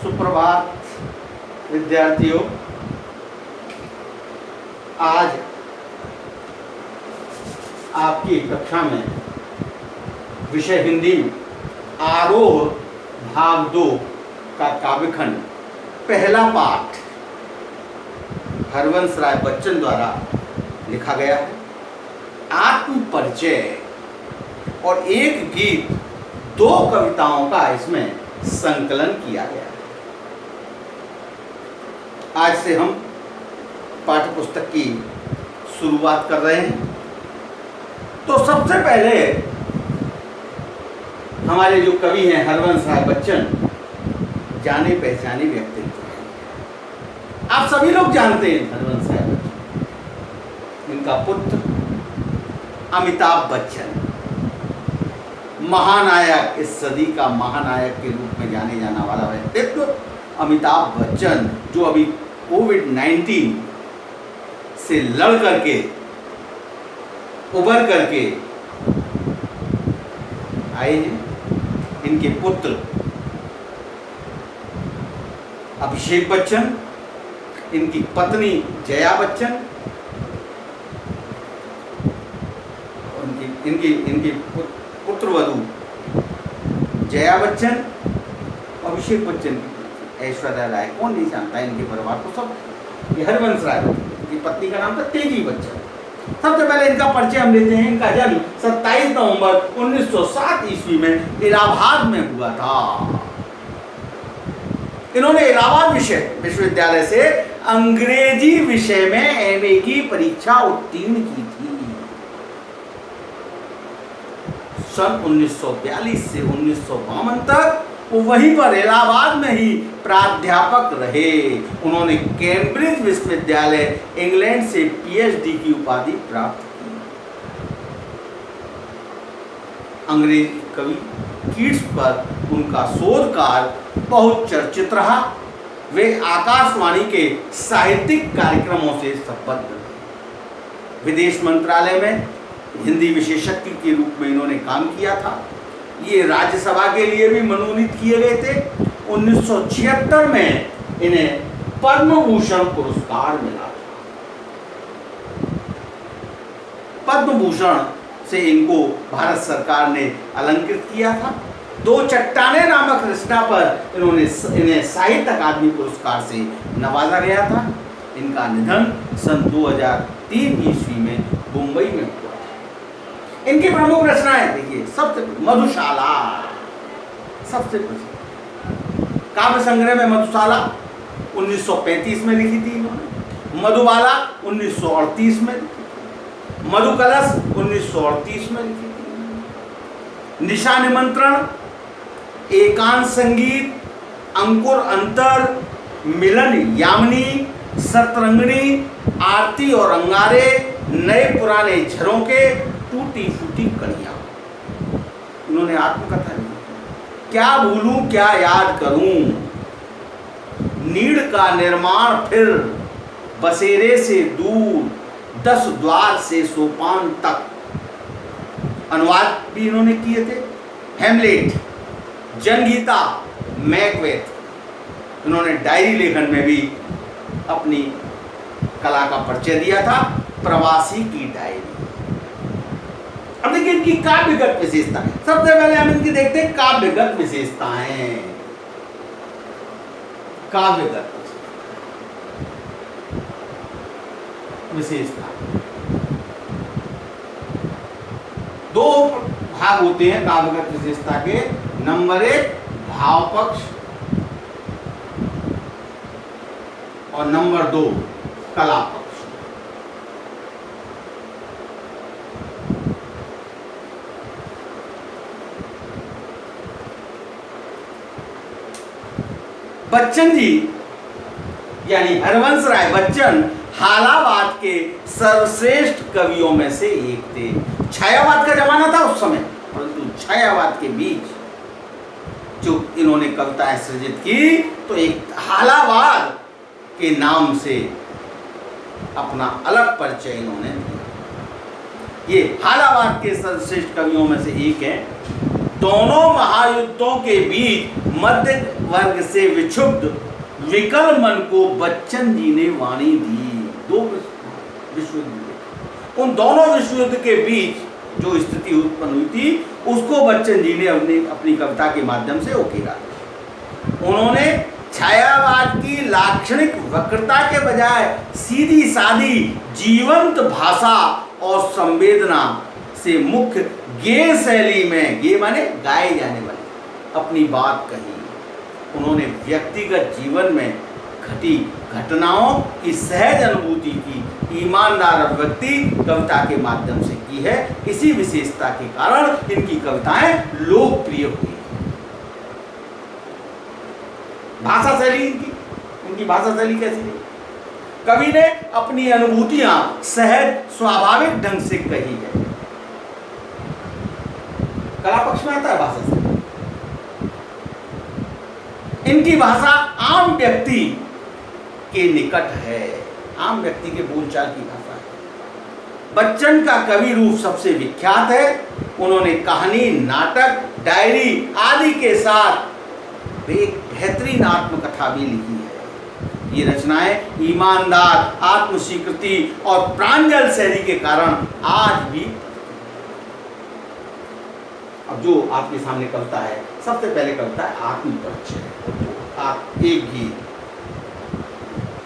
सुप्रभात विद्यार्थियों। आज आपकी कक्षा में विषय हिंदी आरोह भाग 2 का काव्यखंड पहला पाठ हरवंश राय बच्चन द्वारा लिखा गया है। आत्म परिचय और एक गीत 2 कविताओं का इसमें संकलन किया गया है। आज से हम पाठ्य पुस्तक की शुरुआत कर रहे हैं। तो सबसे पहले हमारे जो कवि हैं हरवंश राय बच्चन, जाने पहचाने व्यक्तित्व हैं। आप सभी लोग जानते हैं हरवंश राय बच्चन। इनका पुत्र अमिताभ बच्चन, महानायक, इस सदी का महानायक के रूप में जाने जाना वाला व्यक्तित्व अमिताभ बच्चन, जो अभी कोविड-19 से लड़ करके उभर करके आए हैं। इनके पुत्र अभिषेक बच्चन, इनकी पत्नी जया बच्चन, इनकी पुत्रवधू जया बच्चन, अभिषेक बच्चन, ऐश्वर्या राय, कौन नहीं जानता है इनके परिवार को। सब ये हरवंश राय, इनकी पत्नी का नाम था तेजी बच्चन। सबसे पहले इनका परिचय हम लेते हैं। इनका जन्म 27 नवंबर 1907 ईस्वी में इलाहाबाद में हुआ था। इन्होंने इलाहाबाद विश्वविद्यालय से अंग्रेजी विषय में एमए की परीक्षा उत्तीर्ण की थी। सन 1942 से 1952 तक वो वहीं पर इलाहाबाद में ही प्राध्यापक रहे। उन्होंने कैम्ब्रिज विश्वविद्यालय इंग्लैंड से पीएचडी की उपाधि प्राप्त की। अंग्रेजी कवि कीट्स पर उनका शोध कार्य बहुत चर्चित रहा। वे आकाशवाणी के साहित्यिक कार्यक्रमों से संबद्ध रहे। विदेश मंत्रालय में हिंदी विशेषज्ञ के रूप में इन्होंने काम किया था। ये राज्यसभा के लिए भी मनोनीत किए गए थे। 1976 में इन्हें पद्म भूषण पुरस्कार मिला था। पद्म भूषण से इनको भारत सरकार ने अलंकृत किया था। 2 चट्टानें नामक रचना पर इन्हें साहित्य अकादमी पुरस्कार से नवाजा गया था। इनका निधन सन 2003 ईस्वी में मुंबई में हुआ। इनकी प्रमुख रचनाएं देखिए, सबसे मधुशाला, सबसे प्रसिद्ध काव्य संग्रह में मधुशाला 1935 में लिखी थी इन्होंने। मधुबाला 1938 में लिखी थी। मधुकलश 1938 में लिखी थी। निशा निमंत्रण, एकांत संगीत, अंकुर अंतर, मिलन यामिनी, सतरंगिणी, आरती और अंगारे, नए पुराने झरोके, टूटी फूटी कड़ियां। उन्होंने आत्मकथा लिखी, क्या भूलूं क्या याद करूं, नीड़ का निर्माण फिर बसेरे से दूर, 10 द्वार से सोपान तक। अनुवाद भी इन्होंने किए थे। हेमलेट, जनगीता, मैकबेथ। इन्होंने डायरी लेखन में भी अपनी कला का परिचय दिया था। प्रवासी की डायरी। अब देखिए इनकी काव्यगत विशेषता। सबसे पहले हम इनकी देखते हैं काव्यगत विशेषताएं। काव्यगत विशेषता 2 भाग होते हैं काव्यगत विशेषता के। नंबर 1 भाव पक्ष और नंबर 2 कला पक्ष। बच्चन जी यानी हरवंश राय बच्चन हालाबाद के सर्वश्रेष्ठ कवियों में से एक थे। छायावाद का जमाना था उस समय, परंतु छायावाद के बीच जो इन्होंने कविताएं सृजित की, तो एक हालाबाद के नाम से अपना अलग परिचय इन्होंने दिया। ये हालाबाद के सर्वश्रेष्ठ कवियों में से एक है। दोनों महायुद्धों के बीच मध्य वर्ग से विक्षुब्ध विकल मन को बच्चन जी ने वाणी दी। दो विश्व युद्ध, उन दोनों विश्व युद्ध के बीच जो स्थिति उत्पन्न हुई थी उसको बच्चन जी ने अपनी कविता के माध्यम से उकेरा। उन्होंने छायावाद की लाक्षणिक वक्रता के बजाय सीधी सादी जीवंत भाषा और संवेदना से मुख्य गेय शैली में, गेय माने गाए जाने वाली, अपनी बात कही। उन्होंने व्यक्तिगत जीवन में घटी घटनाओं की सहज अनुभूति की ईमानदार अभिव्यक्ति कविता के माध्यम से की है। इसी विशेषता के कारण इनकी कविताएं लोकप्रिय हुई। भाषा शैली इनकी भाषा शैली कैसी है? कवि ने अपनी अनुभूतियां सहज स्वाभाविक ढंग से कही है। कला पक्ष में आता है भाषा शैली। इनकी भाषा आम व्यक्ति के निकट है, आम व्यक्ति के बोलचाल की भाषा है। बच्चन का कवि रूप सबसे विख्यात है। उन्होंने कहानी, नाटक, डायरी आदि के साथ एक बेहतरीन आत्मकथा भी लिखी है। ये रचनाएं ईमानदार, आत्मस्वीकृति और प्रांजल शैली के कारण आज भी। अब जो आपके सामने कविता है, सबसे पहले कविता है आत्मपरिचय। एक गीत,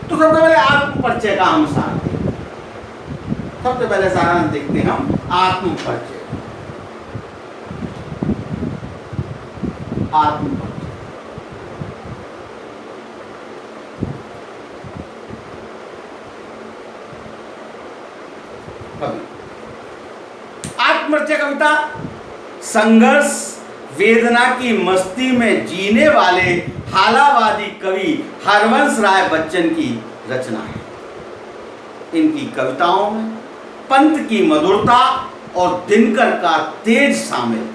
तो सबसे पहले आत्मपरिचय का हम सार दें। सबसे पहले सारांश देखते हैं हम आत्मपरिचय। आत्मपरिचय आत्मपरिचय कविता संघर्ष वेदना की मस्ती में जीने वाले हालावादी कवि हरवंश राय बच्चन की रचना है। इनकी कविताओं में पंत की मधुरता और दिनकर का तेज शामिल है।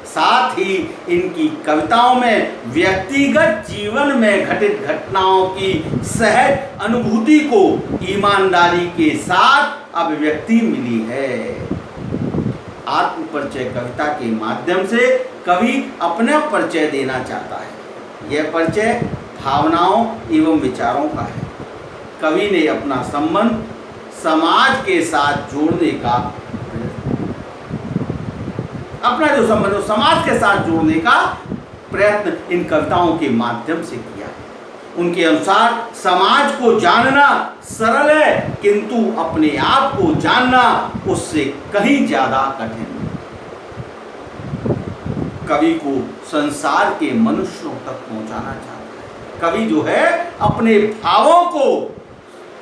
साथ ही इनकी कविताओं में व्यक्तिगत जीवन में घटित घटनाओं की सहज अनुभूति को ईमानदारी के साथ अभिव्यक्ति मिली है। आत्मपरिचय कविता के माध्यम से कवि अपना परिचय देना चाहता है। यह परिचय भावनाओं एवं विचारों का है। कवि ने अपना संबंध समाज के साथ जोड़ने का समाज के साथ जोड़ने का प्रयत्न इन कविताओं के माध्यम से किया। उनके अनुसार समाज को जानना सरल है, किंतु अपने आप को जानना उससे कहीं ज्यादा कठिन है। कवि को संसार के मनुष्यों तक पहुंचाना चाहता है। कवि जो है अपने भावों को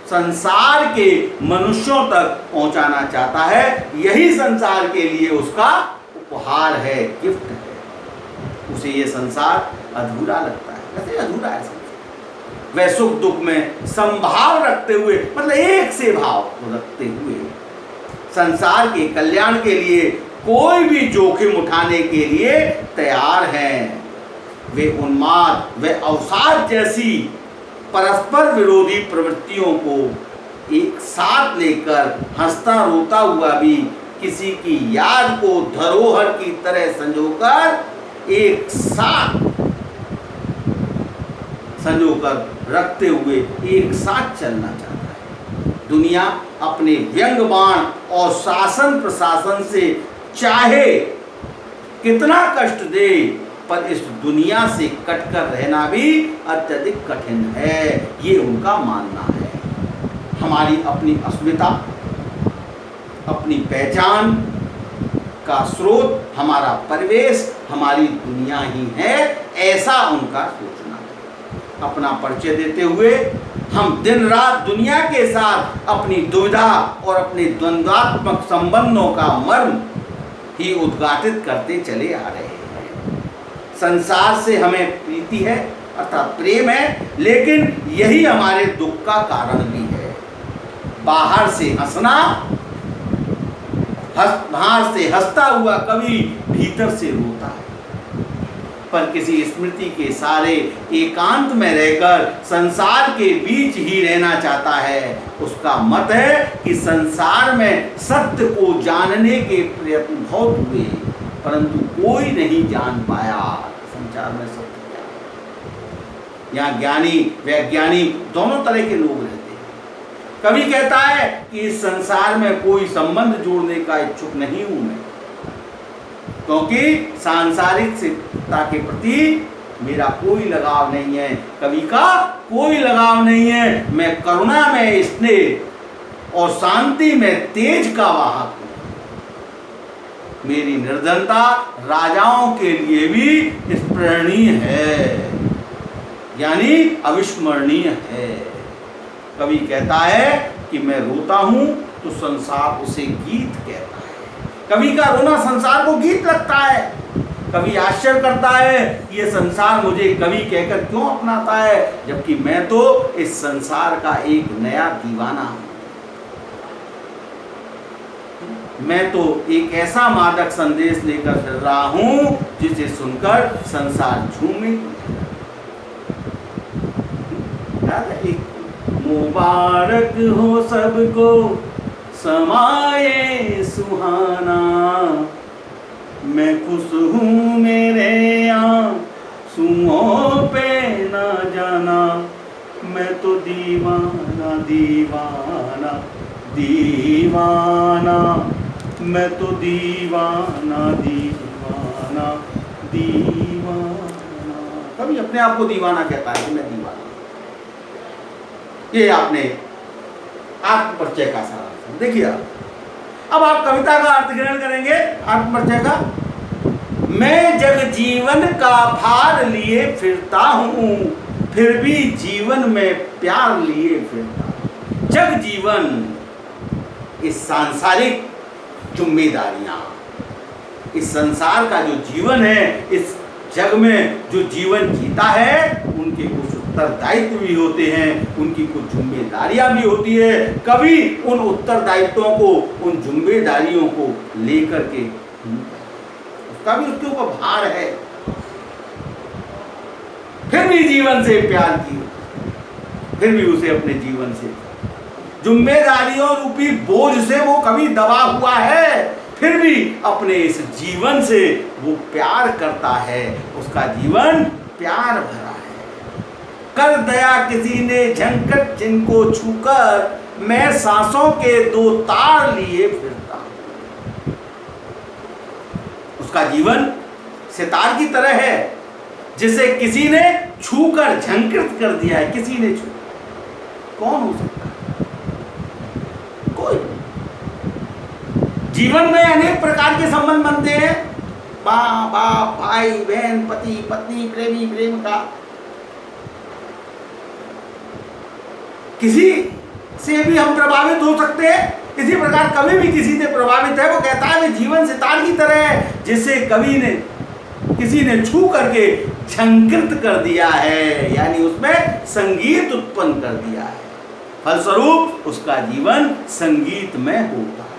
संसार के मनुष्यों तक पहुंचाना चाहता है। यही संसार के लिए उसका उपहार है, गिफ्ट है। उसे ये संसार अधूरा लगता है। कैसे अधूरा है संसार? वह सुख दुख में संभाव रखते हुए, मतलब एक से भाव रखते हुए संसार के कल्याण के लिए कोई भी जोखिम उठाने के लिए तैयार हैं। वे उन्माद, वे अवसाद जैसी परस्पर विरोधी प्रवृत्तियों को एक साथ लेकर हंसता रोता हुआ भी किसी की याद को धरोहर की तरह संजोकर एक साथ रखते हुए एक साथ चलना चाहता है। दुनिया अपने व्यंग बाण और शासन प्रशासन से चाहे कितना कष्ट दे, पर इस दुनिया से कटकर रहना भी अत्यधिक कठिन है, ये उनका मानना है। हमारी अपनी अस्मिता, अपनी पहचान का स्रोत हमारा परिवेश, हमारी दुनिया ही है, ऐसा उनका सोचना है। अपना परिचय देते हुए हम दिन रात दुनिया के साथ अपनी दुविधा और अपने द्वंद्वात्मक संबंधों का मर्म ही उद्घाटित करते चले आ रहे हैं। संसार से हमें प्रीति है, अर्थात प्रेम है, लेकिन यही हमारे दुख का कारण भी है। बाहर से हंसना, बाहर से हंसता हुआ कवि भीतर से रोता है। पर किसी स्मृति के सारे एकांत में रहकर संसार के बीच ही रहना चाहता है। उसका मत है कि संसार में सत्य को जानने के प्रयत्न बहुत हुए, परंतु कोई नहीं जान पाया संसार में सत्य क्या है। यहाँ ज्ञानी वैज्ञानिक दोनों तरह के लोग रहते हैं। कवि कहता है कि इस संसार में कोई संबंध जोड़ने का इच्छुक नहीं हूं मैं, क्योंकि सांसारिकता के प्रति मेरा कोई लगाव नहीं है। कवि का कोई लगाव नहीं है। मैं करुणा में स्नेह और शांति में तेज का वाहक हूं। मेरी निर्धनता राजाओं के लिए भी स्मरणीय है, यानी अविस्मरणीय है। कवि कहता है कि मैं रोता हूं तो संसार उसे गीत कहता है। कवि का रोना संसार को गीत लगता है। कवि आश्चर्य करता है ये संसार मुझे कवि कहकर क्यों अपनाता है, जबकि मैं तो इस संसार का एक नया दीवाना हूं। मैं तो एक ऐसा मादक संदेश लेकर चल रहा हूं जिसे सुनकर संसार झूमे। मुबारक हो सबको समाए सुहाना, मैं खुश हूँ मेरे आंसुओं पे ना जाना, मैं तो दीवाना दीवाना दीवाना, मैं तो दीवाना दीवाना दीवाना। कभी अपने आप को दीवाना कहता है कि मैं दीवाना। ये आपने आत्मपरिचय का सारा देखिए। अब आप कविता का अर्थ ग्रहण करेंगे आत्मपरिचय का। मैं जग जीवन का भार लिए फिरता हूं, फिर भी जीवन में प्यार लिए फिरता हूं। जग जीवन, इस सांसारिक जिम्मेदारियां, इस संसार का जो जीवन है, इस जग में जो जीवन जीता है, उनके कुछ उत्तरदायित्व भी होते हैं, उनकी कुछ जिम्मेदारियां भी होती है। कभी उन उत्तरदायित्वों को, उन जिम्मेदारियों को लेकर के उसका भी उसके ऊपर भार है, फिर भी जीवन से प्यार की, फिर भी उसे अपने जीवन से जिम्मेदारियों रूपी बोझ से वो कभी दबा हुआ है, फिर भी अपने इस जीवन से वो प्यार करता है। उसका जीवन प्यार भरा है। कर दया किसी ने झंकट जिनको छूकर, मैं सांसों के दो तार लिए फिरता हूं। उसका जीवन सितार की तरह है, जिसे किसी ने छूकर झंकृत कर दिया है। किसी ने छू, कौन हो सकता है? कोई। जीवन में अनेक प्रकार के संबंध बनते हैं, माँ बाप, भाई बहन, पति पत्नी, प्रेमी प्रेमिका। किसी से भी हम प्रभावित हो सकते हैं। इसी प्रकार कवि भी किसी से प्रभावित है। वो कहता है वे जीवन सितार की तरह है, जिसे कवि ने किसी ने छू करके झंकृत कर दिया है, यानी उसमें संगीत उत्पन्न कर दिया है। फलस्वरूप उसका जीवन संगीतमय होता है।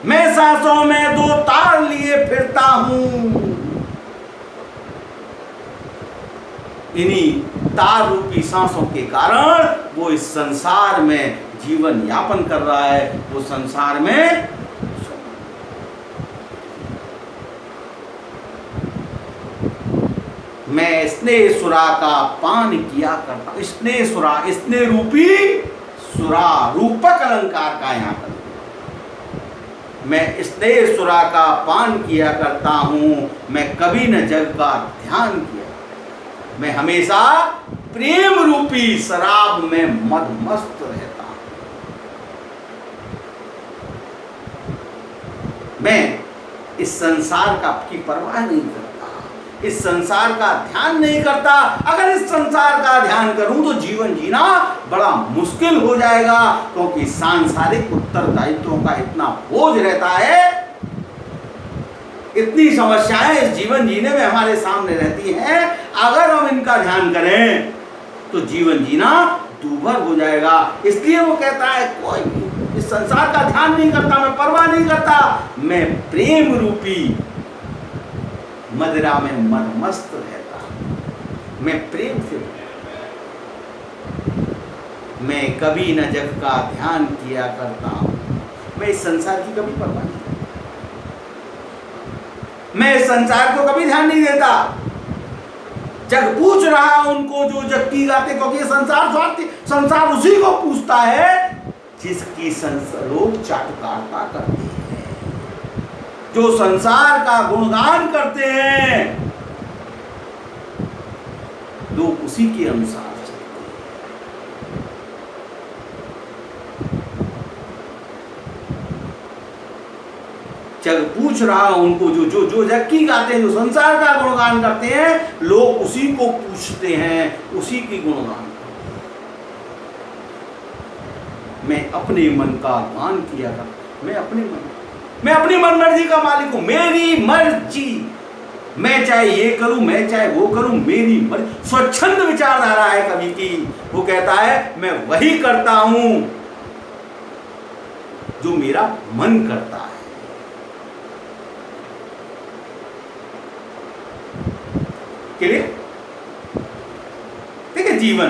मैं सांसों में दो तार लिए फिरता हूं, इन्हीं तार रूपी सांसों के कारण वो इस संसार में जीवन यापन कर रहा है। वो संसार में मैं स्नेह सुरा का पान किया करता। स्नेह सुरा, स्नेह रूपी सुरा, रूपक अलंकार का यहाँ पर। मैं स्नेह सुरा का पान किया करता हूं, मैं कभी न जग का ध्यान किया। मैं हमेशा प्रेम रूपी शराब में मदमस्त रहता हूं। मैं इस संसार की परवाह नहीं करता, इस संसार का ध्यान नहीं करता। अगर इस संसार का ध्यान करूं तो जीवन जीना बड़ा मुश्किल हो जाएगा, क्योंकि सांसारिक उत्तरदायित्वों का इतना बोझ रहता है, इतनी समस्याएं इस जीवन जीने में हमारे सामने रहती हैं। अगर हम इनका ध्यान करें तो जीवन जीना दूभर हो जाएगा। इसलिए वो कहता है कोई भी इस संसार का ध्यान नहीं करता, मैं परवाह नहीं करता, मैं प्रेम रूपी मदिरा में मदमस्त रहता हूं। मैं प्रेम से, मैं कभी न जग का ध्यान किया करता हूं। मैं इस संसार की कभी परवाह नहीं करता। मैं इस संसार को कभी ध्यान नहीं देता। जग पूछ रहा उनको जो जग की गाते, क्योंकि संसार स्वार्थी, संसार उसी को पूछता है जिसकी लोग चाटुकारिता करते हैं, जो संसार का गुणगान करते हैं, लोग उसी के अनुसार चलते हैं। जग पूछ रहा उनको जो जग की गाते हैं, जो संसार का गुणगान करते हैं, लोग उसी को पूछते हैं, उसी की गुणगान। मैं अपने मन का मान किया था, मैं अपनी मन मर्जी का मालिक हूं, मेरी मर्जी, मैं चाहे ये करूं, मैं चाहे वो करूं, मेरी मर्जी। स्वच्छंद विचारधारा है कवि की। वो कहता है मैं वही करता हूं जो मेरा मन करता है। क्लियर? ठीक है। जीवन,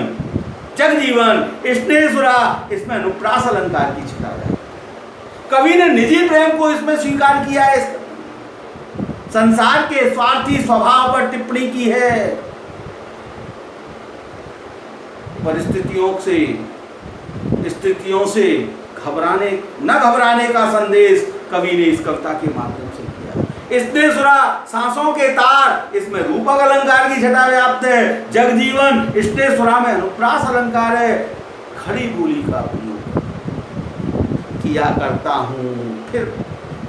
जग जीवन, स्नेहसुरा, इसमें अनुप्रास अलंकार की छटा है। कवि ने निजी प्रेम को इसमें स्वीकार किया है, संसार के स्वार्थी स्वभाव पर टिप्पणी की है। स्थितियों से न घबराने का संदेश कवि ने इस कविता के माध्यम से किया। स्नेहसुरा, सांसों के तार, इसमें रूपक अलंकार की छटा व्याप्त है। जगजीवन, स्नेहसुरा में अनुप्रास अलंकार है। खड़ी बोली का उपयोग किया करता हूं, फिर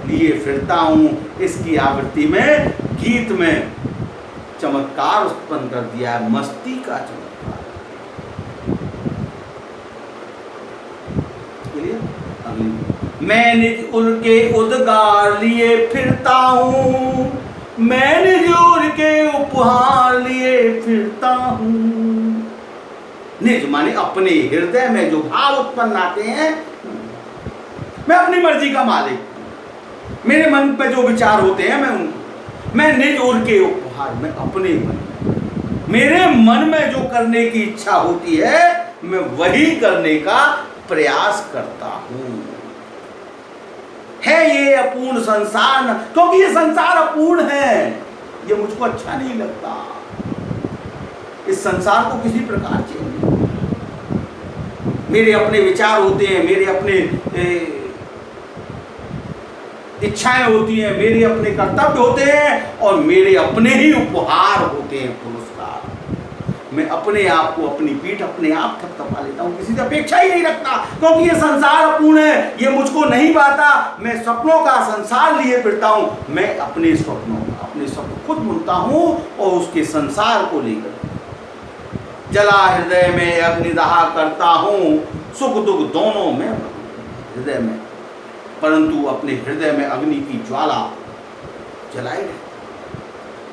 लिए फिरता हूं, इसकी आवृत्ति में गीत में चमत्कार उत्पन्न कर दिया है, मस्ती का चमत्कार। मैं निज उर के उद्गार लिए फिरता हूं, मैं निज उर के उपहार लिए फिरता हूं। निज माने अपने हृदय में जो भाव उत्पन्न आते हैं, मैं अपनी मर्जी का मालिक, मेरे मन पे जो विचार होते हैं मैं निज उर के उपहार, मैं अपने मन, मेरे मन में जो करने की इच्छा होती है मैं वही करने का प्रयास करता हूं। है ये अपूर्ण संसार, क्योंकि ये संसार अपूर्ण है, ये मुझको अच्छा नहीं लगता। इस संसार को किसी प्रकार चाहिए, मेरे अपने विचार होते हैं, मेरे अपने इच्छाएं होती हैं, मेरे अपने कर्तव्य होते हैं और मेरे अपने ही उपहार होते हैं, पुरस्कार। मैं अपने आप को, अपनी पीठ अपने आप थपथपा लेता हूं, किसी से अपेक्षा ही नहीं रखता, क्योंकि ये संसार अपूर्ण है, ये मुझको नहीं पाता। मैं सपनों का संसार लिए फिरता हूं, मैं अपने स्वप्नों का, अपने स्वप्न खुद बुनता हूं और उसके संसार को लेकर जला हृदय में अग्निदाह करता हूं, सुख दुख दोनों में हृदय में, परंतु अपने हृदय में अग्नि की ज्वाला जलाई रहती,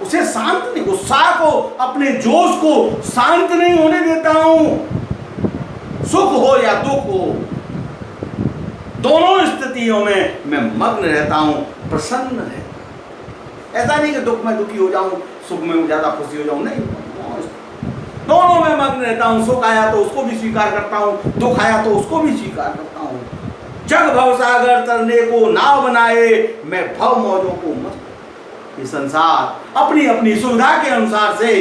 उसे शांत नहीं, उत्साह को, अपने जोश को शांत नहीं होने देता हूं। सुख हो या दुख हो, दोनों स्थितियों में मैं मग्न रहता हूं, प्रसन्न रहता। ऐसा नहीं कि दुख में दुखी हो जाऊं, सुख में ज्यादा खुशी हो जाऊं, नहीं, दोनों में मग्न रहता हूं। सुख आया तो उसको भी स्वीकार करता हूं, दुख आया तो उसको भी स्वीकार करता हूं। जग भव सागर तरने को नाव बनाए, मैं भव मौजों को मत। ये संसार अपनी अपनी सुविधा के अनुसार से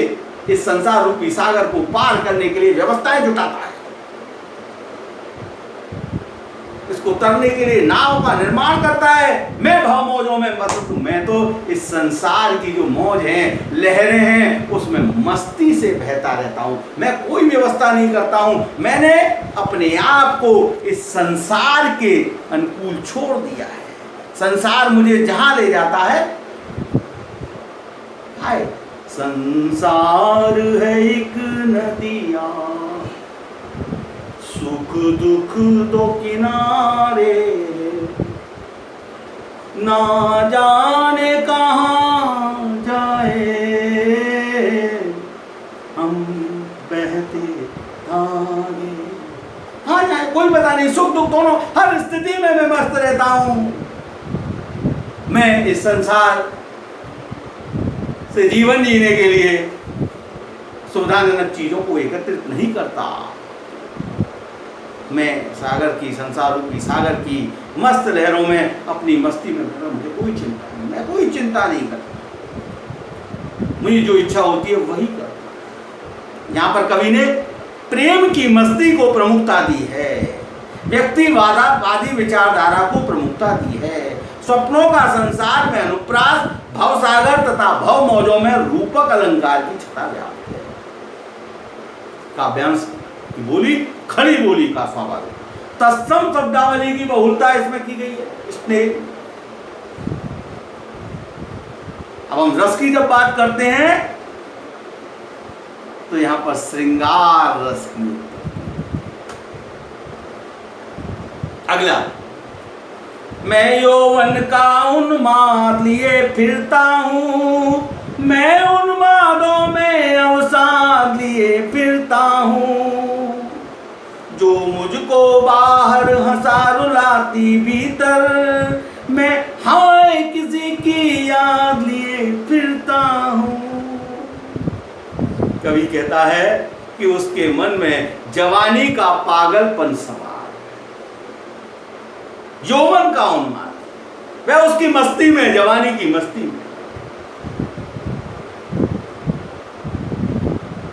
इस संसार रूपी सागर को पार करने के लिए व्यवस्थाएं जुटाता है, इसको तरने के लिए नाव का निर्माण करता है। मैं भव मौजों में मस्त हूं, मैं तो इस संसार की जो मौज है, लहरें हैं, उसमें मस्ती से बहता रहता हूं। मैं कोई व्यवस्था नहीं करता हूं, मैंने अपने आप को इस संसार के अनुकूल छोड़ दिया है। संसार मुझे जहां ले जाता है, हाय संसार है एक नदिया, सुख दुख दो किनारे, ना जाने कहाँ जाए हम बहते धागे। हाँ जाए कोई पता नहीं, सुख दुख दोनों, हर स्थिति में मैं मस्त रहता हूं। मैं इस संसार से जीवन जीने के लिए सुविधाजनक चीजों को एकत्रित नहीं करता। मैं सागर की, संसार रूपी सागर की मस्त लहरों में अपनी मस्ती में मुझे कोई चिंता नहीं, मैं कोई चिंता नहीं करता। मुझे जो इच्छा होती है वही करता हूं। यहां पर कवि ने प्रेम की मस्ती को प्रमुखता दी है, व्यक्तिवादी विचारधारा को प्रमुखता दी है, स्वप्नों का संसार में अनुप्रास, भवसागर तथा भव मौजों में रूपक अलंकार की छटा व्याप्त है। काव्यांश की बोली खड़ी बोली का स्वाभाविक, तत्सम शब्दावली की बहुलता इसमें की गई है। स्नेह, अब हम रस की जब बात करते हैं तो यहां पर श्रृंगार रस की। अगला, मैं यौवन का उन्माद लिए फिरता हूं, मैं उन्मादों में अवसाद लिए फिरता हूं, जो मुझको बाहर हंसा रुलाती भीतर, मैं हाय किसी की याद लिए फिरता हूं। कवि कहता है कि उसके मन में जवानी का पागलपन सवार, यौवन का उन्माद, वह उसकी मस्ती में, जवानी की मस्ती में,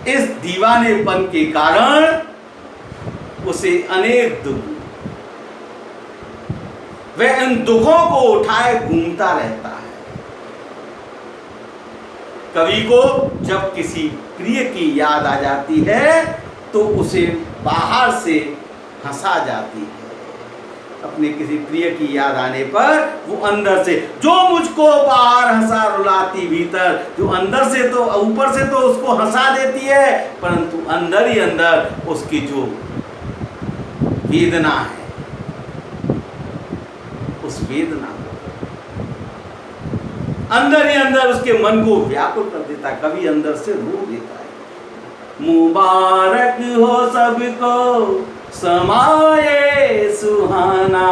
इस दीवानेपन के कारण उसे अनेक दुख, वह इन दुखों को उठाए घूमता रहता है। कवि को जब किसी प्रिय की याद आ जाती है तो उसे बाहर से हंसा जाती है। अपने किसी प्रिय की याद आने पर वो अंदर से, जो मुझको बाहर हंसा रुलाती भीतर, जो अंदर से तो, ऊपर से तो उसको हंसा देती है, परंतु अंदर ही अंदर उसकी जो वेदना है, उस वेदना अंदर ही अंदर उसके मन को व्याकुल कर देता है। कभी अंदर से रो देता है। मुबारक हो सबको समाये सुहाना,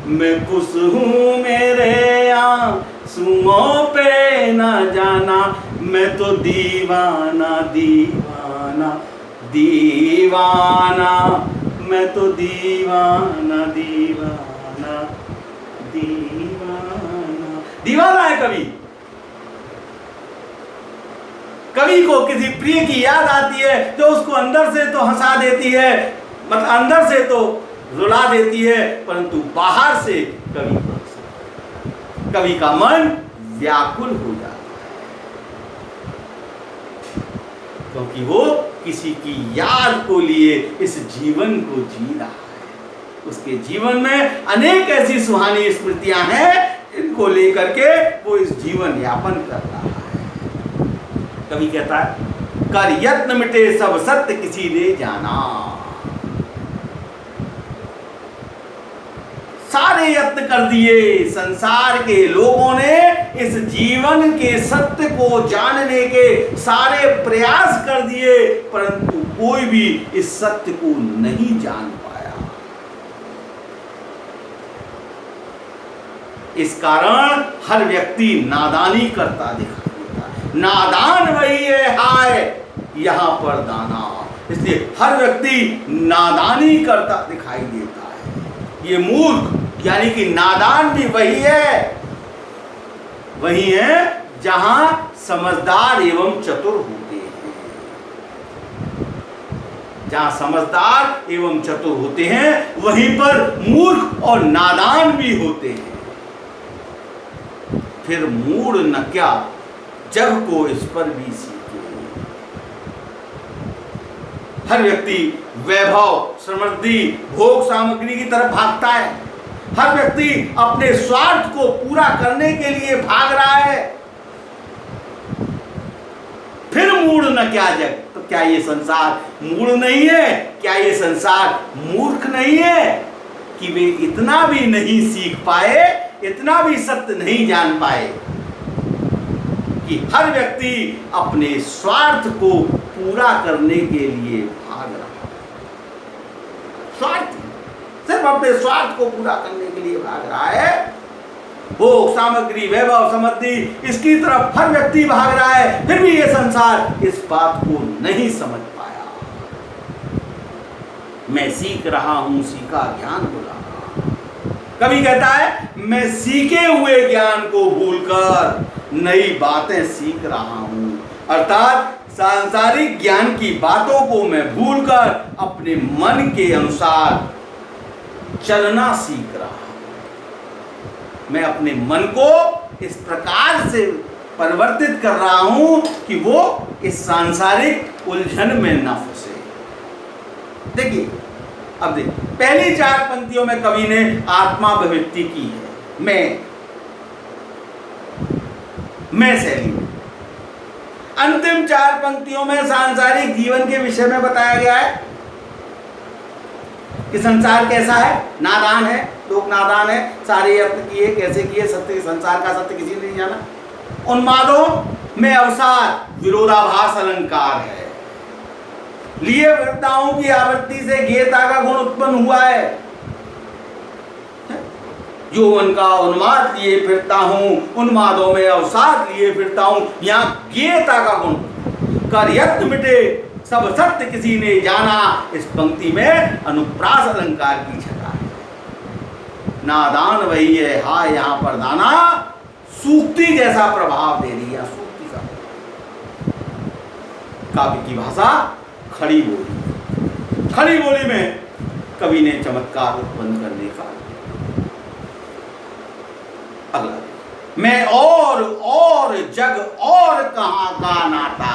मैं खुश हूँ मेरे आंसुओं पे न जाना, मैं तो दीवाना दीवाना दीवाना, मैं तो दीवाना दीवाना दीवाना। दीवाना है कवि। कवि को किसी प्रिय की याद आती है जो उसको अंदर से तो हंसा देती है, मतलब अंदर से तो रुला देती है, परंतु बाहर से कवि का मन व्याकुल हो जाता है, क्योंकि वो किसी की याद को लिए इस जीवन को जी रहा है। उसके जीवन में अनेक ऐसी सुहानी स्मृतियां हैं, इनको लेकर के वो इस जीवन यापन कर रहा है। कवि कहता है, कर यत्न मिटे सब सत्य किसी ने जाना, सारे यत्न कर दिए संसार के लोगों ने, इस जीवन के सत्य को जानने के सारे प्रयास कर दिए, परंतु कोई भी इस सत्य को नहीं जान पाया। इस कारण हर व्यक्ति नादानी करता दिखाई देता है। नादान वही है हाय यहां पर दाना, इसलिए हर व्यक्ति नादानी करता दिखाई देता है। ये मूर्ख यानी कि नादान भी वही है जहां समझदार एवं चतुर होते हैं। जहां समझदार एवं चतुर होते हैं वहीं पर मूर्ख और नादान भी होते हैं। फिर मूढ़ न क्या जग को इस पर भी सीखे। हर व्यक्ति वैभव, समृद्धि, भोग सामग्री की तरफ भागता है। हर व्यक्ति अपने स्वार्थ को पूरा करने के लिए भाग रहा है। फिर मूढ़ न क्या जग, तो क्या ये संसार मूढ़ नहीं है? क्या ये संसार मूर्ख नहीं है कि वे इतना भी नहीं सीख पाए, इतना भी सत्य नहीं जान पाए कि हर व्यक्ति अपने स्वार्थ को पूरा करने के लिए भाग रहा है। स्वार्थ, सिर्फ अपने स्वार्थ को पूरा करने के लिए भाग रहा है। भोग सामग्री, वैभव, समृद्धि, इसकी तरफ हर व्यक्ति भाग रहा है। फिर भी ये संसार इस बात को नहीं समझ पाया। मैं सीख रहा हूं, सीखा ज्ञान बुला रहा। कवि कहता है, मैं सीखे हुए ज्ञान को भूलकर नई बातें सीख रहा हूं। अर्थात सांसारिक ज्ञान की बातों को मैं भूलकर अपने मन के अनुसार चलना सीख रहा हूं। मैं अपने मन को इस प्रकार से परिवर्तित कर रहा हूं कि वो इस सांसारिक उलझन में न फंसे। देखिए, अब देखिए, पहली 4 पंक्तियों में कवि ने आत्माभिव्यक्ति की है, मैं शैली में। अंतिम 4 पंक्तियों में सांसारिक जीवन के विषय में बताया गया है कि संसार कैसा है, नादान है, लोग नादान है, सारे यत्न किए, कैसे किए, सत्य, संसार का सत्य किसी ने नहीं जाना। उन्मादों में अवसाद, विरोधाभास अलंकार है। लिए फिरता हूं की आवृत्ति से गेयता का गुण उत्पन्न हुआ है। यौवन का उन्माद लिए फिरता हूं, उन्मादों में अवसाद लिए फिरता हूं, यहाँ गेयता का गुण कर यत्न मिटे सब सत्य किसी ने जाना। इस पंक्ति में अनुप्रास अलंकार की छटा है। नादान वही है, हाय यहाँ पर दाना, सूक्ति जैसा प्रभाव दे रही है। सूक्ति का काव्य की भाषा खड़ी बोली, खड़ी बोली में कवि ने चमत्कार उत्पन्न करने का। अगला, मैं और जग और कहां का नाता।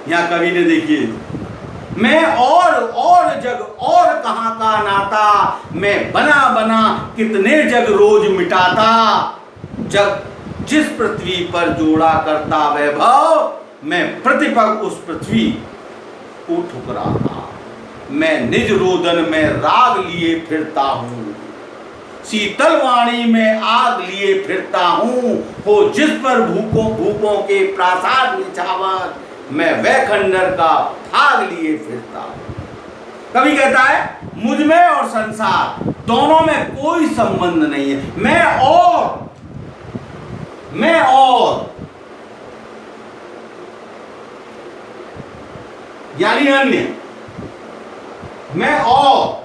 यहां कवि ने देखिए, मैं और जग और कहां का नाता, मैं बना बना कितने जग रोज मिटाता, जग जिस पृथ्वी पर जोड़ा करता वैभव, मैं प्रतिपग उस पृथ्वी को ठुकराता। मैं निज रोदन में राग लिए फिरता हूं, शीतल वाणी में आग लिए फिरता हूं, हो जिस पर भूपों के प्रासाद निछावर, मैं वह खंडर का भाग लिए फिरता हूं। कवि कहता है, मुझ में और संसार दोनों में कोई संबंध नहीं है। मैं और यानी अन्य, मैं और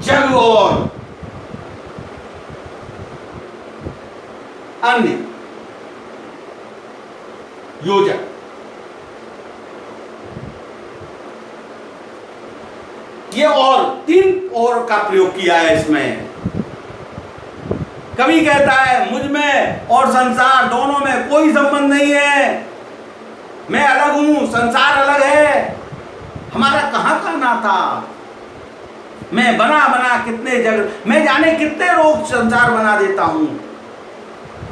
जग और अन्य योजक। ये और 3 और का प्रयोग किया है इसमें। कवि कहता है, मुझ में और संसार दोनों में कोई संबंध नहीं है। मैं अलग हूं, संसार अलग है, हमारा कहां का नाता। मैं बना बना कितने जग, मैं जाने कितने रोग संसार बना देता हूं।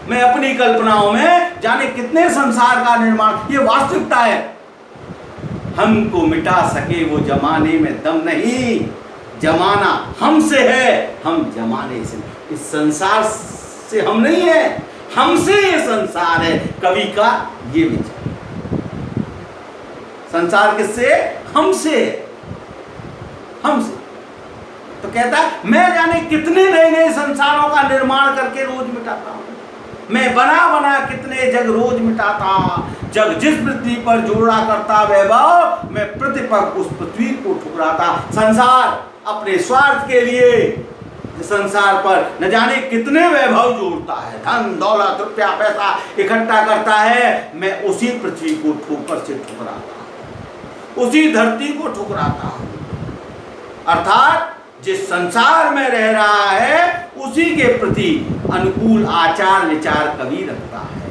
मैं अपनी कल्पनाओं में जाने कितने संसार का निर्माण, ये वास्तविकता है। हमको मिटा सके वो जमाने में दम नहीं, जमाना हमसे है, हम जमाने से। इस संसार से हम नहीं है, हमसे ये संसार है। कवि का ये विचार, संसार किससे? हमसे, हमसे। तो कहता है, मैं जाने कितने नए नए संसारों का निर्माण करके रोज मिटाता हूं। मैं बना बना कितने जग रोज मिटाता, जग जिस पृथ्वी पर जोड़ा करता वैभव, मैं प्रतिपग उस पृथ्वी को ठुकराता। संसार अपने स्वार्थ के लिए संसार पर न जाने कितने वैभव जोड़ता है, धन दौलत रुपया पैसा इकट्ठा करता है। मैं उसी पृथ्वी को ठोकर से ठुकराता, उसी धरती को ठुकराता हूं। अर्थात जिस संसार में रह रहा है उसी के प्रति अनुकूल आचार विचार कवि रखता है।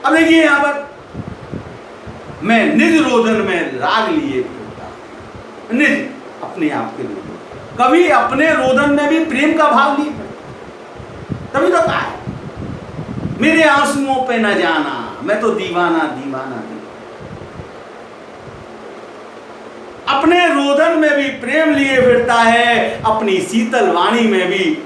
अब देखिए यहां पर, मैं निज रोदन में राग लिए फिरता। निज अपने आप के रोदन, कभी अपने रोदन में भी प्रेम का भाव लिए। तभी तो कहा है, मेरे आंसुओं पे न जाना, मैं तो दीवाना दीवाना। अपने रोदन में भी प्रेम लिए फिरता है, अपनी शीतल वाणी में भी,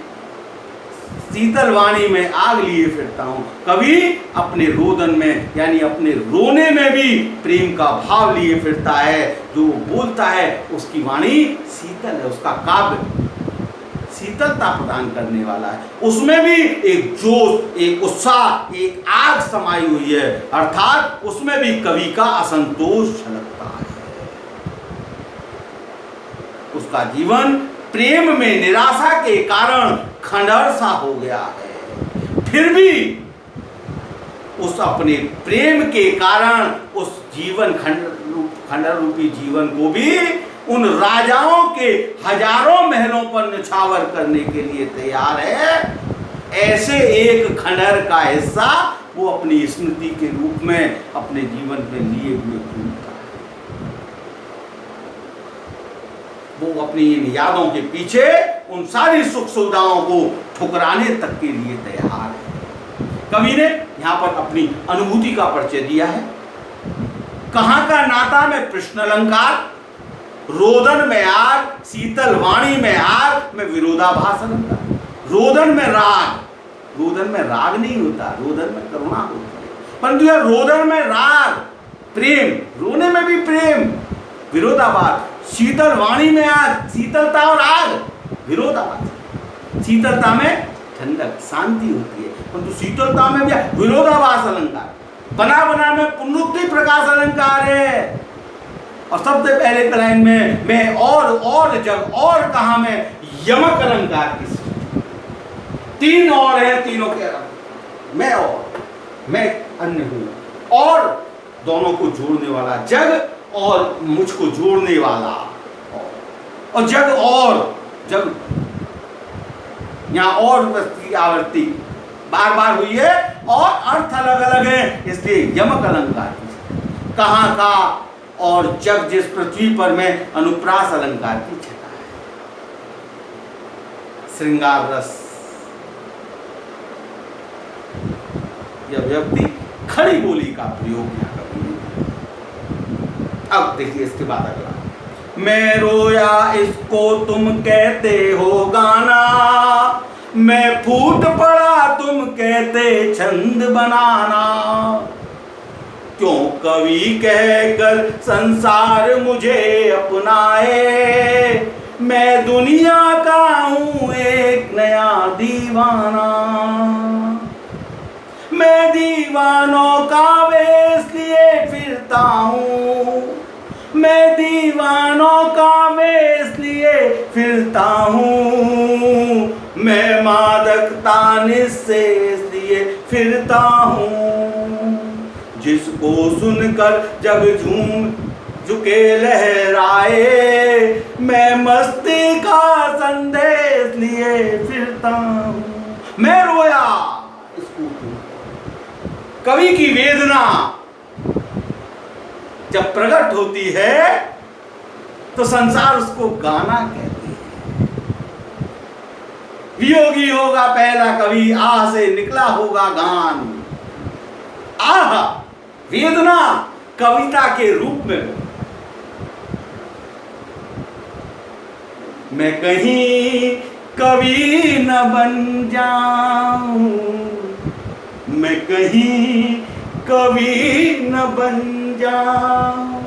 शीतल वाणी में आग लिए फिरता हूं। कभी अपने रोदन में यानी अपने रोने में भी प्रेम का भाव लिए फिरता है। जो बोलता है उसकी वाणी शीतल है, उसका काव्य शीतलता प्रदान करने वाला है। उसमें भी एक जोश, एक उत्साह, एक आग समाई हुई है, अर्थात उसमें भी कवि का असंतोष झलकता है। उसका जीवन प्रेम में निराशा के कारण खंडहर सा हो गया है, फिर भी उस अपने प्रेम के कारण उस जीवन खंडहर रूपी जीवन को भी उन राजाओं के हजारों महलों पर निछावर करने के लिए तैयार है। ऐसे एक खंडहर का हिस्सा वो अपनी स्मृति के रूप में अपने जीवन में लिए हुए घूमता है। वो अपनी इन यादों के पीछे उन सारी सुख सुविधाओं को ठुकराने तक के लिए तैयार है। कवि ने यहाँ पर अपनी अनुभूति का परिचय दिया है। कहाँ का नाता में प्रश्न अलंकार, रोदन में आग, शीतल वाणी में आग में विरोधाभास अलंकार। रोदन में राग, रोदन में राग नहीं होता, रोदन में करुणा होती है, परंतु यह रोदन में राग, प्रेम, रोने में भी प्रेम, विरोधाभास। शीतल वाणी में आग, शीतलता और आग, विरोधाभास। शीतलता में ठंडक, शांति होती है, परंतु शीतलता में भी विरोधाभास अलंकार। बना बना में पुनरुक्ति प्रकाश अलंकार है। और सबसे पहले लाइन में मैं और जब और कहा मैं यमक अलंकार की तीन और है, तीनों के अलग, मैं और मैं अन्य हूं, और दोनों को जोड़ने वाला, जग और मुझको जोड़ने वाला, और जग और जग, यहां और की आवृत्ति बार बार हुई है और अर्थ अलग अलग है, इसलिए यमक अलंकार की। कहाँ का और जग जिस पृथ्वी पर में अनुप्रास अलंकार की छटा है। श्रृंगार रस, यह व्यक्ति खड़ी बोली का प्रयोग यहाँ करेंगे। अब देखिए इसके बाद अगला, मैं रोया इसको तुम कहते हो गाना, मैं फूट पड़ा तुम कहते छंद बनाना, क्यों कवि कहकर संसार मुझे अपनाए, मैं दुनिया का हूं एक नया दीवाना, मैं दीवानों का वेश लिए फिरता हूँ, मैं दीवानों का वेश लिए फिरता हूँ, मैं मादकता निःशेष लिए फिरता हूँ, जिसको सुनकर जग झूम झुके लहराए, मैं मस्ती का संदेश लिए फिरता हूँ। मैं रोया इसको, कवि की वेदना जब प्रकट होती है तो संसार उसको गाना कहती है। वियोगी होगा पहला कवि, आह से निकला होगा गान। आह वेदना कविता के रूप में, मैं कहीं कवि न बन जाऊं, मैं कहीं कवि न बन जाऊं,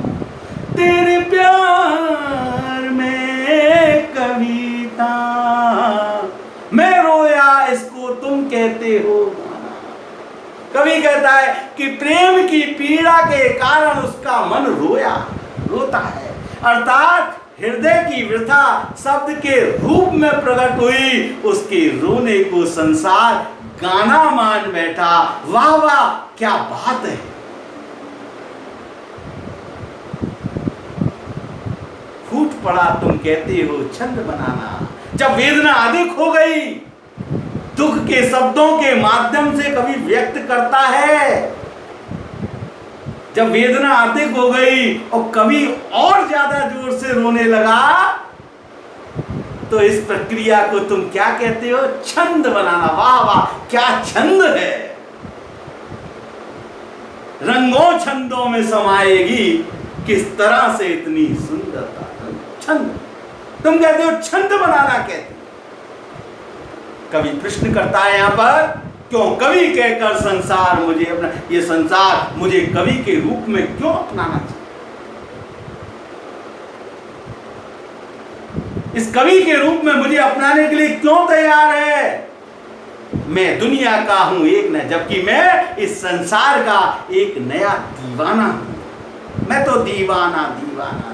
तेरे प्यार में कविता, मैं रोया इसको तुम कहते हो। कवि कहता है कि प्रेम की पीड़ा के कारण उसका मन रोता है, अर्थात हृदय की वृथा शब्द के रूप में प्रकट हुई उसके रोने को संसार गाना मान बैठा। वाह वाह क्या बात है। फूट पड़ा तुम कहते हो छंद बनाना। जब वेदना अधिक हो गई, दुख के शब्दों के माध्यम से कवि व्यक्त करता है। जब वेदना अधिक हो गई और कवि और ज्यादा जोर से रोने लगा, तो इस प्रक्रिया को तुम क्या कहते हो? छंद बनाना। वाह वाह क्या छंद है। रंगों छंदों में समाएगी किस तरह से इतनी सुंदरता। छंद तुम कहते हो, छंद बनाना कहते हो। कवि प्रश्न करता है यहां पर, क्यों कवि कहकर संसार मुझे अपना, ये संसार मुझे कवि के रूप में क्यों अपनाना चाहिए? इस कवि के रूप में मुझे अपनाने के लिए क्यों तैयार है? मैं दुनिया का हूं एक न, जबकि मैं इस संसार का एक नया दीवाना हूं। मैं तो दीवाना दीवाना,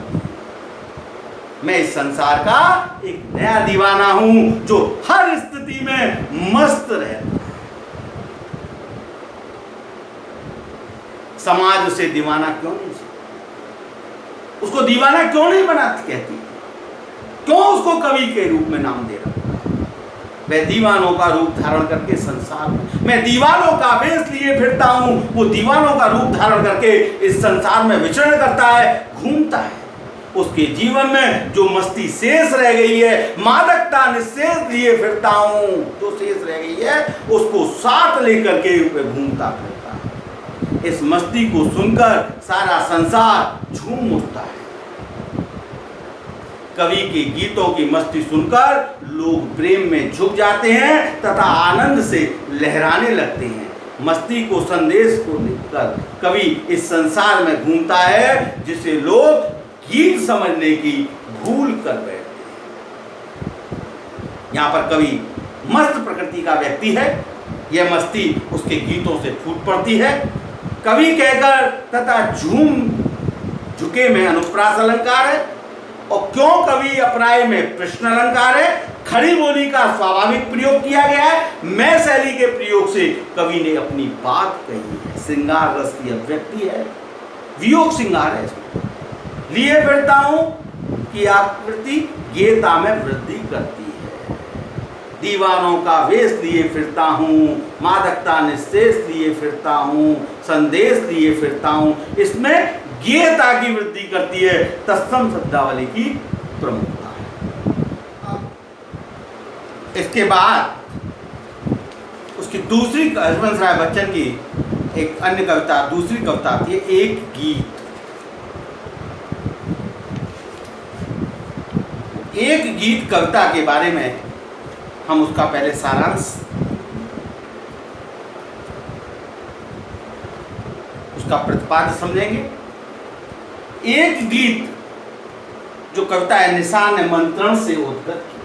मैं इस संसार का एक नया दीवाना हूं जो हर स्थिति में मस्त रहता है। समाज उसे दीवाना क्यों नहीं, उसको दीवाना क्यों नहीं बनाती कहती, क्यों उसको कवि के रूप में नाम दे रहा? वह दीवानों का रूप धारण करके संसार में, मैं दीवानों का वेश लिए फिरता हूं, वो दीवानों का रूप धारण करके इस संसार में विचरण करता है, घूमता है। उसके जीवन में जो मस्ती शेष रह गई है, मादकता निशेष लिए फिरता हूं, जो शेष रह गई है उसको साथ लेकर के घूमता फिरता है। इस मस्ती को सुनकर सारा संसार झूम उठता है। कवि के गीतों की मस्ती सुनकर लोग प्रेम में झुक जाते हैं तथा आनंद से लहराने लगते हैं। मस्ती को संदेश को लेकर कवि इस संसार में घूमता है जिसे लोग गीत समझने की भूल कर बैठते हैं। यहाँ पर कवि मस्त प्रकृति का व्यक्ति है, यह मस्ती उसके गीतों से फूट पड़ती है। कवि कहकर तथा झुके में अनुप्रास अलंकार है, और क्यों कवि अपराय में प्रश्न अलंकार है। खड़ी बोली का स्वाभाविक प्रयोग किया गया है। मैं शैली के प्रयोग से कवि ने अपनी बात कही है। श्रृंगार रस की अभिव्यक्ति है, वियोग श्रृंगार है। लिए फिरता हूं कि आकृति गेयता में वृद्धि करती है। दीवानों का वेश लिए फिरता हूं, मादकता निशेष लिए फिरता हूं, संदेश लिए फिरता हूं, इसमें गेयता की वृद्धि करती है। तत्सम शब्दावली की प्रमुखता है। इसके बाद उसकी दूसरी, हरिवंश राय बच्चन की एक अन्य कविता, दूसरी कविता आती है एक गीत। एक गीत कविता के बारे में हम उसका पहले सारांश, उसका प्रतिपाद्य समझेंगे। एक गीत जो कविता है निशान निमंत्रण से उद्गत की।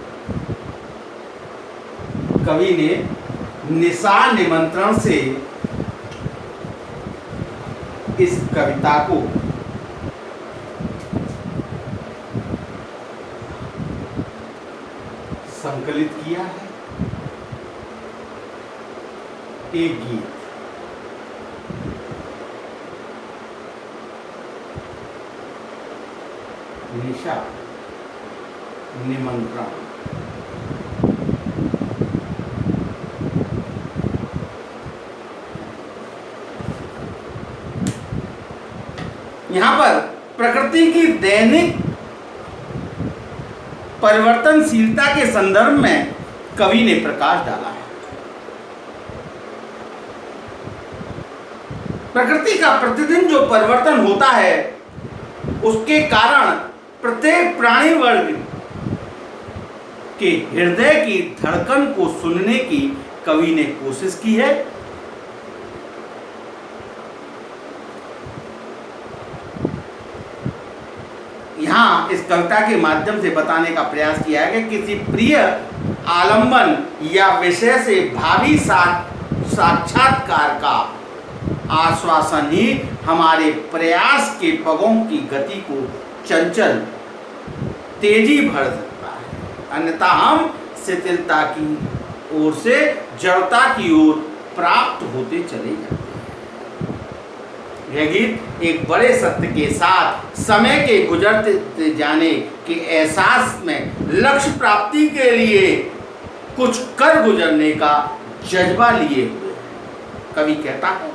कवि ने निशान निमंत्रण से इस कविता को संकलित किया है। एक गीत निशा निमंत्रण। यहां पर प्रकृति की दैनिक परिवर्तनशीलता के संदर्भ में कवि ने प्रकाश डाला है। प्रकृति का प्रतिदिन जो परिवर्तन होता है उसके कारण प्रत्येक प्राणी वर्ग के हृदय की धड़कन को सुनने की कवि ने कोशिश की है। यहाँ इस कविता के माध्यम से बताने का प्रयास किया है कि किसी प्रिय आलंबन या विषय से भावी साक्षात्कार का आश्वासन ही हमारे प्रयास के पगों की गति को चंचल तेजी भर सकता है, अन्यथा हम शिथिलता की ओर से जड़ता की ओर प्राप्त होते चले जाते हैं। यह गीत एक बड़े सत्य के साथ समय के गुजरते जाने के एहसास में लक्ष्य प्राप्ति के लिए कुछ कर गुजरने का जज्बा लिए हुए। कवि कहता है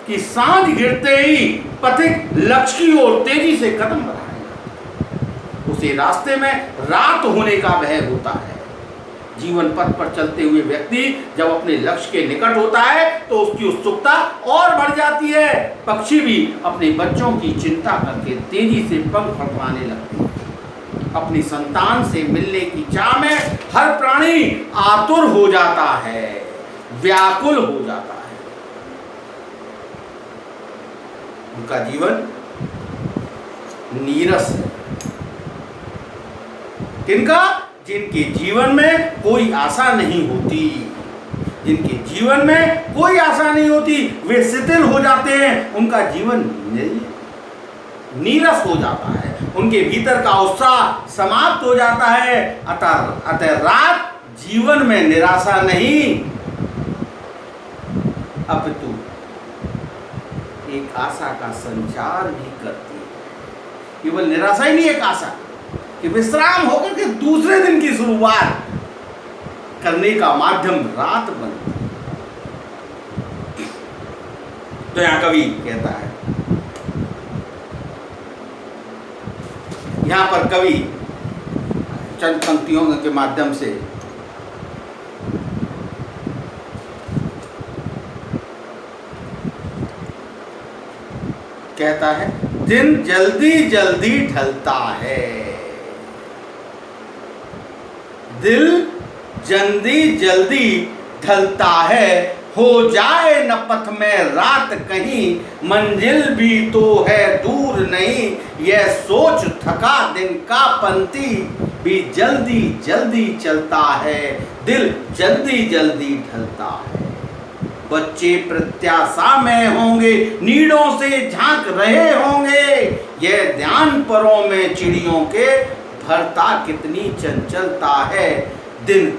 कि सांझ गिरते ही पथिक लक्ष्य की ओर तेजी से कदम बढ़ाएगा। उसे रास्ते में रात होने का भय होता है। जीवन पथ पर चलते हुए व्यक्ति जब अपने लक्ष्य के निकट होता है तो उसकी उत्सुकता और बढ़ जाती है। पक्षी भी अपने बच्चों की चिंता करके तेजी से पंख फड़फड़ाने लगते हैं। अपनी संतान से मिलने की चाह में हर प्राणी आतुर हो जाता है, व्याकुल हो जाता है। उनका जीवन नीरस है। किनका? जिनके जीवन में कोई आशा नहीं होती, जिनके जीवन में कोई आशा नहीं होती, वे शिथिल हो जाते हैं, उनका जीवन नीरस हो जाता है, उनके भीतर का उत्साह समाप्त हो जाता है। अतः रात जीवन में निराशा नहीं अपितु एक आशा का संचार भी करती है। केवल निराशा ही नहीं, एक आशा कि विश्राम होकर के दूसरे दिन की शुरुआत करने का माध्यम रात बनती है। तो यहां कवि कहता है, यहां पर कवि चंद पंक्तियों के माध्यम से कहता है, दिन जल्दी जल्दी ढलता है, दिल जल्दी जल्दी ढलता है, हो जाए न पथ में रात कहीं, मंजिल भी तो है दूर नहीं, यह सोच थका दिन का पंथी भी जल्दी जल्दी चलता है, दिल जल्दी जल्दी ढलता है। बच्चे प्रत्याशा में होंगे, नीड़ों से झांक रहे होंगे, यह ध्यान परों में चिड़ियों के भरता कितनी चंचलता है, दिन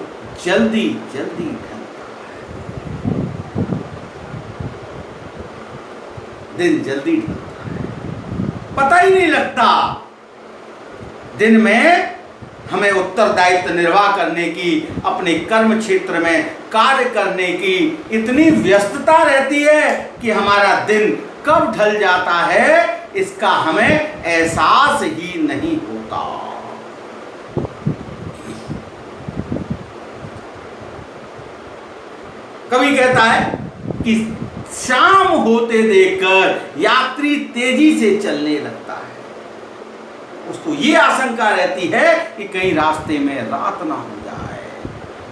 जल्दी जल्दी ढलता है, दिन जल्दी ढलता है, पता ही नहीं लगता। दिन में हमें उत्तरदायित्व निर्वाह करने की, अपने कर्म क्षेत्र में कार्य करने की इतनी व्यस्तता रहती है कि हमारा दिन कब ढल जाता है इसका हमें एहसास ही नहीं होता। कवि कहता है कि शाम होते देखकर यात्री तेजी से चलने लगता है, उसको ये आशंका रहती है कि कहीं रास्ते में रात ना हो जाए,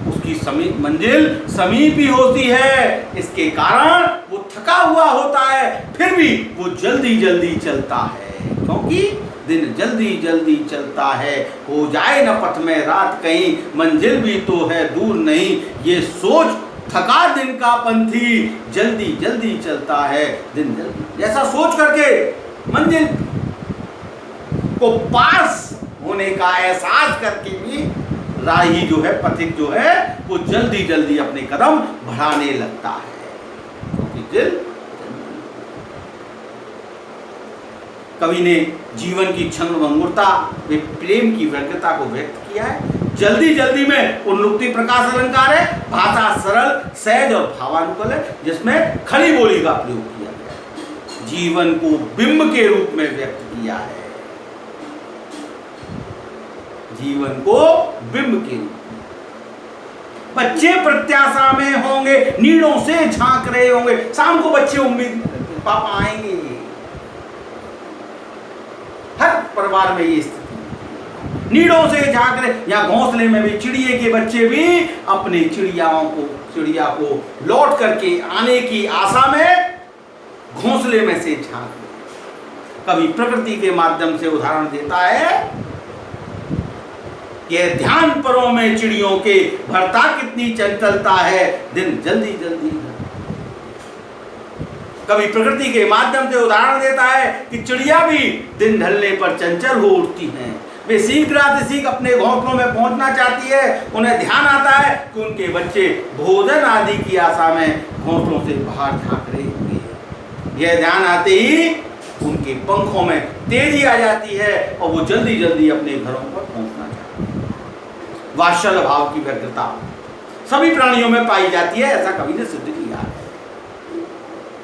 उसकी मंजिल समीप ही होती है, इसके कारण वो थका हुआ होता है, फिर भी वो जल्दी जल्दी चलता है, क्योंकि दिन जल्दी जल्दी चलता है, हो जाए न पथ में रात कहीं, मंजिल भी तो है दूर नहीं, ये सोच थका दिन का पंथी जल्दी जल्दी चलता है, दिन जल्दी, ऐसा सोच करके मंजिल को पास होने का एहसास करके भी राही जो है, पथिक जो है, वो जल्दी जल्दी अपने कदम बढ़ाने लगता है, क्योंकि दिल। कवि ने जीवन की क्षणभंगुरता वे प्रेम की व्यग्रता को व्यक्त किया है। जल्दी जल्दी में उन्मुक्ति प्रकाश अलंकार है, भाषा सरल सहज और भावानुकूल है, जिसमें खड़ी बोली का प्रयोग किया गया, जीवन को बिंब के रूप में व्यक्त किया है, जीवन को बिंब के रूप में। बच्चे प्रत्याशा में होंगे, नीड़ों से झांक रहे होंगे, शाम को बच्चे उम्मीद पापा आएंगे, हर परिवार में ये स्थिति, नीड़ों से झांक रहे, या घोंसले में भी चिड़िए के बच्चे भी अपने चिड़िया को लौट करके आने की आशा में घोंसले में से झांक रहे। कभी प्रकृति के माध्यम से उदाहरण देता है, यह ध्यान परों में चिड़ियों के भरता कितनी चंचलता है, दिन जल्दी जल्दी। कभी प्रकृति के माध्यम से उदाहरण देता है कि चिड़िया भी दिन ढलने पर चंचल हो उठती हैं, वे शीघ्रातिशीघ्र अपने घोंसलों में पहुंचना चाहती है, उन्हें ध्यान आता है कि उनके बच्चे भोजन आदि की आशा में घोंसलों से बाहर झांक रहे होंगे। यह ध्यान आते ही उनके पंखों में तेजी आ जाती है और वो जल्दी जल्दी अपने घरों पर पहुंचना चाहते हैं। वात्सल्य भाव की व्यग्रता सभी प्राणियों में पाई जाती है, ऐसा कवि ने सिद्ध किया है।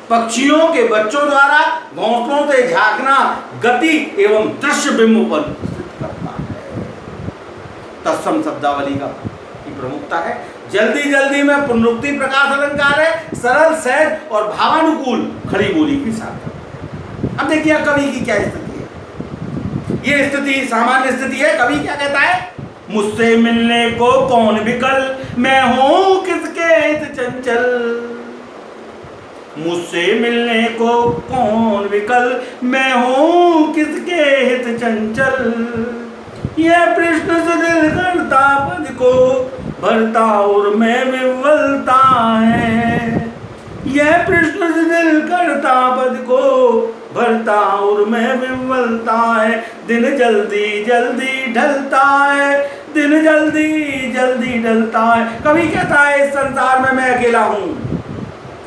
पक्षियों के बच्चों द्वारा घोंसलों से झांकना गति एवं दृश्य बिंब पर करता है। तत्सम शब्दावली का की प्रमुखता है। जल्दी जल्दी में पुनरुक्ति प्रकाश अलंकार है, सरल सहज और भावानुकूल खड़ी बोली की सार्थक। अब देखिए कवि की क्या स्थिति है। ये स्थिति सामान्य स्थिति है। कवि क्या कहता है, मुझसे मिलने को कौन विकल, मैं हूं किसके हित चंचल। मुझसे मिलने को कौन विकल, मैं हूं किसके हित चंचल। यह प्रश्न से दिल करता पद को भरता और मैं विवलता है। यह प्रश्न से दिल करता पद को भरता और मैं विवलता है। दिन जल्दी जल्दी ढलता है, दिन जल्दी जल्दी ढलता है। कभी कहता है इस संसार में मैं अकेला हूं,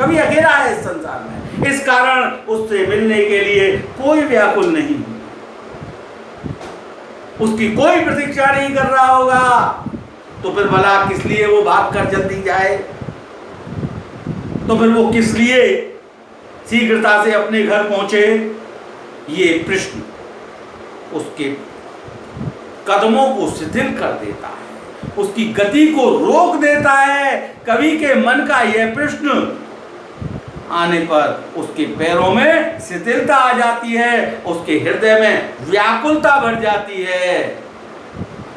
कभी अकेला है इस संसार में, इस कारण उससे मिलने के लिए कोई व्याकुल नहीं, उसकी कोई प्रतीक्षा नहीं कर रहा होगा। तो फिर भला किस लिए वो भाग कर जल्दी जाए, तो फिर वो किस लिए शीघ्रता से अपने घर पहुंचे। ये प्रश्न उसके कदमों को शिथिल कर देता है, उसकी गति को रोक देता है। कवि के मन का यह प्रश्न आने पर उसके पैरों में शिथिलता आ जाती है, उसके हृदय में व्याकुलता बढ़ जाती है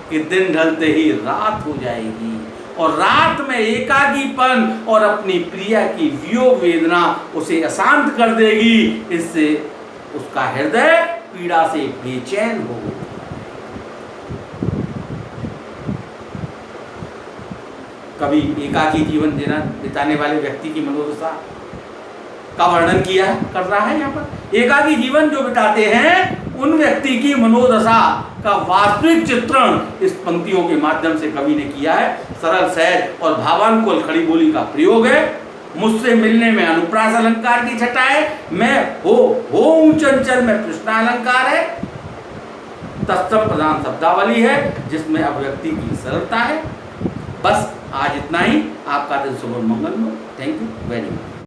कि दिन ढलते ही रात हो जाएगी और रात में एकाकीपन और अपनी प्रिया की वियोग वेदना उसे अशांत कर देगी। इससे उसका हृदय पीड़ा से बेचैन होगा। कभी एकाकी जीवन बिताने वाले व्यक्ति की मनोदशा का वर्णन किया कर रहा है यहाँ पर। एकाकी जीवन जो बिताते हैं उन व्यक्ति की मनोदशा का वास्तविक चित्रण इस पंक्तियों के माध्यम से कवि ने किया है। सरल सहज और भावानुकूल खड़ी बोली का प्रयोग है। मुझसे मिलने में अनुप्रास अलंकार की छटा है। मैं हो चंचल में प्रश्नालंकार है। तत्सम प्रधान शब्दावली है जिसमें अभिव्यक्ति की सरलता है। बस आज इतना ही। आपका दिन शुभ मंगल हो। Thank you very much.